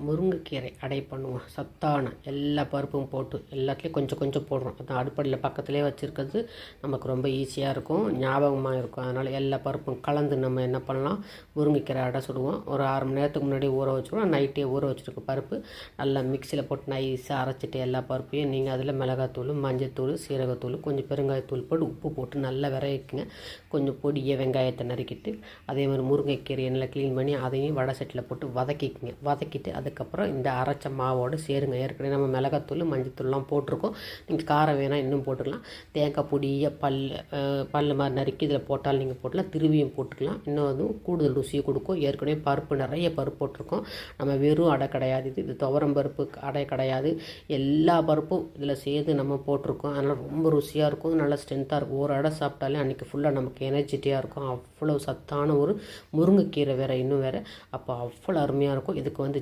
முருங்கைக்கீரை அடை பண்ணுவோம். சத்தான எல்லா பருப்பும் போட்டு எல்லாத்துலேயும் கொஞ்சம் கொஞ்சம் போடுறோம். அதான் அடுப்படியில் பக்கத்துலேயே வச்சுருக்கிறது நமக்கு ரொம்ப ஈஸியாக இருக்கும், ஞாபகமாக இருக்கும். அதனால் எல்லா பருப்பும் கலந்து நம்ம என்ன பண்ணலாம், முருங்கைக்கீரை அடை சுடுவோம். ஒரு 1/2 மணி நேரத்துக்கு முன்னாடி ஊற வச்சுருவோம். நைட்டே ஊற வச்சுருக்க பருப்பு நல்லா மிக்சியில் போட்டு நைஸாக அரைச்சிட்டு எல்லா பருப்பையும் நீங்கள் அதில் மிளகாத்தூள், மஞ்சத்தூள், சீரகத்தூள், கொஞ்சம் பெருங்காயத்தூள் போட்டு உப்பு போட்டு நல்லா விரைக்குங்க. கொஞ்சம் பொடியை வெங்காயத்தை நறுக்கிட்டு அதே மாதிரி முருங்கைக்கீரையை நல்லா க்ளீன் பண்ணி அதையும் வடை சட்டியில் போட்டு வதக்கிக்குங்க. வதக்கிட்டு அதுக்கப்புறம் இந்த அரைச்ச மாவோடு சேருங்க. ஏற்கனவே நம்ம மிளகாத்தூள், மஞ்சத்தூள்லாம் போட்டிருக்கோம். நீங்கள் காரம் வேணால் இன்னும் போட்டுக்கலாம். தேங்காய் பொடியை பல் மாதிரி நறுக்கி இதில் போட்டாலும் நீங்கள் போட்டலாம், திருவியும் போட்டுக்கலாம். இன்னும் வந்து கூடுதல் ருசியை கொடுக்கும். ஏற்கனவே பருப்பு நிறைய பருப்பு போட்டிருக்கோம். நம்ம வெறும் அடை கிடையாது, இது துவரம் பருப்பு அடை கிடையாது. எல்லா பருப்பும் இதில் சேர்த்து நம்ம போட்டிருக்கோம். அதனால் ரொம்ப ருசியாக இருக்கும், நல்லா ஸ்ட்ரென்த்தாக இருக்கும். ஒரு அடை சாப்பிட்டாலே அன்றைக்கி ஃபுல்லாக நமக்கு எனர்ஜெட்டியாக இருக்கும். அவ்வளோ சத்தான ஒரு முருங்கைக்கீரை வேறு இன்னும் வேறு. அப்போ அவ்வளோ அருமையாக இருக்கும். இதுக்கு வந்து